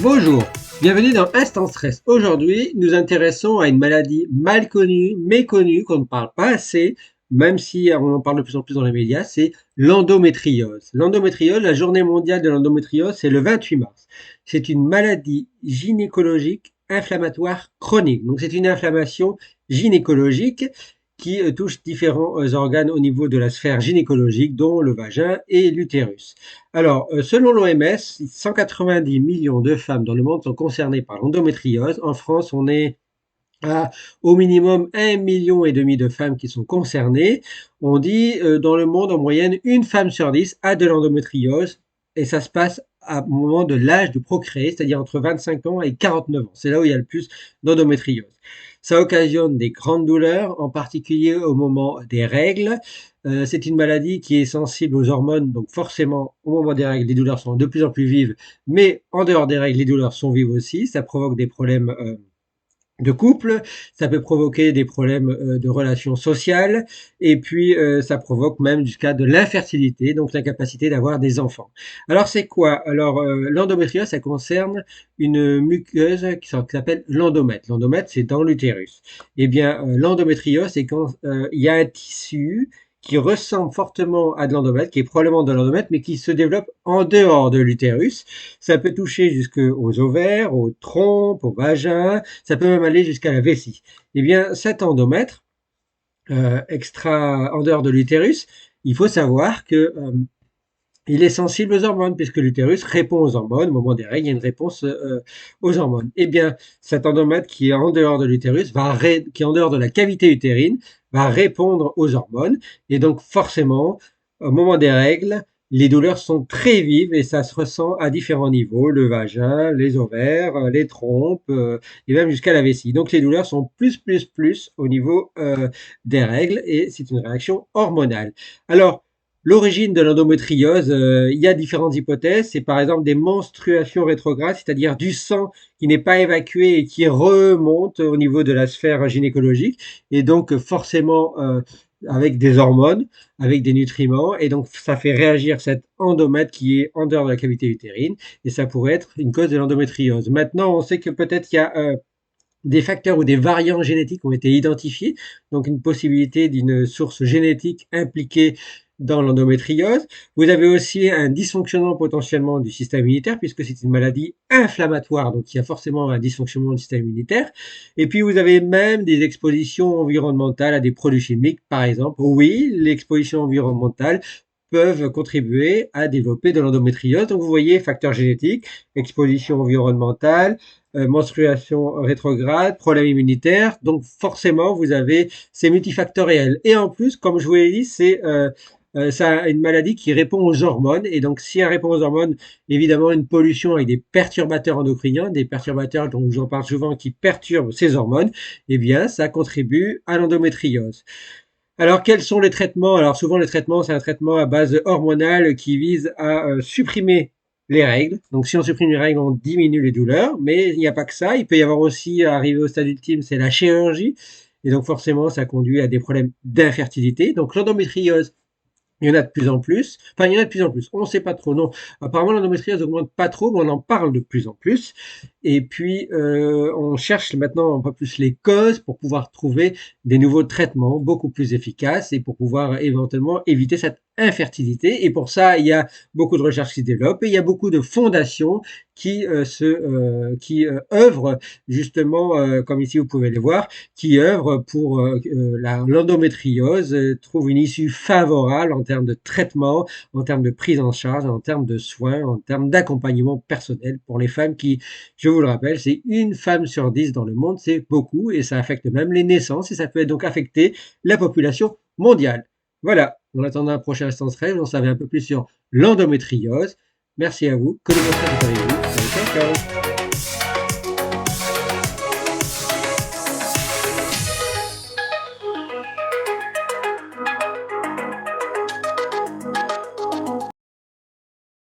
Bonjour, bienvenue dans Instant Stress. Aujourd'hui, nous intéressons à une maladie mal connue, méconnue, qu'on ne parle pas assez, même si on en parle de plus en plus dans les médias, c'est l'endométriose. L'endométriose, la journée mondiale de l'endométriose, c'est le 28 mars. C'est une maladie gynécologique inflammatoire chronique. Donc c'est une inflammation gynécologique qui touche différents organes au niveau de la sphère gynécologique, dont le vagin et l'utérus. Alors, selon l'OMS, 190 millions de femmes dans le monde sont concernées par l'endométriose. En France, on est à au minimum 1,5 million de femmes qui sont concernées. On dit dans le monde, en moyenne, une femme sur 10 a de l'endométriose et ça se passe au moment de l'âge de procréer, c'est-à-dire entre 25 ans et 49 ans. C'est là où il y a le plus d'endométriose. Ça occasionne des grandes douleurs, en particulier au moment des règles. C'est une maladie qui est sensible aux hormones, donc forcément, au moment des règles, les douleurs sont de plus en plus vives, mais en dehors des règles, les douleurs sont vives aussi. Ça provoque des problèmes de couple, ça peut provoquer des problèmes de relations sociales, et puis ça provoque même jusqu'à de l'infertilité, donc l'incapacité d'avoir des enfants. Alors c'est quoi? Alors l'endométriose, ça concerne une muqueuse qui s'appelle l'endomètre. L'endomètre, c'est dans l'utérus. Eh bien, l'endométriose, c'est quand il y a un tissu qui ressemble fortement à de l'endomètre, qui est probablement de l'endomètre, mais qui se développe en dehors de l'utérus. Ça peut toucher jusqu'aux ovaires, aux trompes, au vagin, ça peut même aller jusqu'à la vessie. Eh bien, cet endomètre, en dehors de l'utérus, il faut savoir que il est sensible aux hormones, puisque l'utérus répond aux hormones. Au moment des règles, il y a une réponse aux hormones. Eh bien, cet endomètre qui est en dehors de l'utérus, qui est en dehors de la cavité utérine, va répondre aux hormones. Et donc, forcément, au moment des règles, les douleurs sont très vives et ça se ressent à différents niveaux, le vagin, les ovaires, les trompes et même jusqu'à la vessie. Donc, les douleurs sont plus au niveau des règles et c'est une réaction hormonale. Alors, l'origine de l'endométriose, il y a différentes hypothèses. C'est par exemple des menstruations rétrogrades, c'est-à-dire du sang qui n'est pas évacué et qui remonte au niveau de la sphère gynécologique. Et donc forcément avec des hormones, avec des nutriments. Et donc ça fait réagir cet endomètre qui est en dehors de la cavité utérine. Et ça pourrait être une cause de l'endométriose. Maintenant, on sait que peut-être il y a des facteurs ou des variants génétiques ont été identifiés, donc une possibilité d'une source génétique impliquée dans l'endométriose. Vous avez aussi un dysfonctionnement potentiellement du système immunitaire, puisque c'est une maladie inflammatoire, donc il y a forcément un dysfonctionnement du système immunitaire. Et puis vous avez même des expositions environnementales à des produits chimiques, par exemple. Oui, l'exposition environnementale peuvent contribuer à développer de l'endométriose. Donc vous voyez, facteurs génétiques, exposition environnementale, menstruation rétrograde, problème immunitaire. Donc forcément, vous avez ces multifactoriels. Et en plus, comme je vous l'ai dit, c'est ça une maladie qui répond aux hormones. Et donc, si elle répond aux hormones, évidemment, une pollution avec des perturbateurs endocriniens, des perturbateurs dont j'en parle souvent qui perturbent ces hormones, eh bien, ça contribue à l'endométriose. Alors, quels sont les traitements? Alors, souvent, les traitements, c'est un traitement à base hormonale qui vise à supprimer les règles. Donc, si on supprime les règles, on diminue les douleurs. Mais il n'y a pas que ça. Il peut y avoir aussi, arrivé au stade ultime, c'est la chirurgie. Et donc, forcément, ça conduit à des problèmes d'infertilité. Donc, l'endométriose, il y en a de plus en plus. Enfin, il y en a de plus en plus. On ne sait pas trop. Non, apparemment, l'endométriose augmente pas trop, mais on en parle de plus en plus. Et puis, on cherche maintenant un peu plus les causes pour pouvoir trouver des nouveaux traitements beaucoup plus efficaces et pour pouvoir éventuellement éviter cette infertilité. Et pour ça, il y a beaucoup de recherches qui se développent et il y a beaucoup de fondations qui œuvrent justement, comme ici vous pouvez les voir, qui œuvrent pour l'endométriose, trouvent une issue favorable en termes de traitement, en termes de prise en charge, en termes de soins, en termes d'accompagnement personnel pour les femmes qui, je vous le rappelle, c'est une femme sur 10 dans le monde, c'est beaucoup et ça affecte même les naissances et ça peut donc affecter la population mondiale. Voilà, en attendant un prochain instant stress, on savait un peu plus sur l'endométriose. Merci à vous, que le bonheur soit avec vous. Ciao, ciao.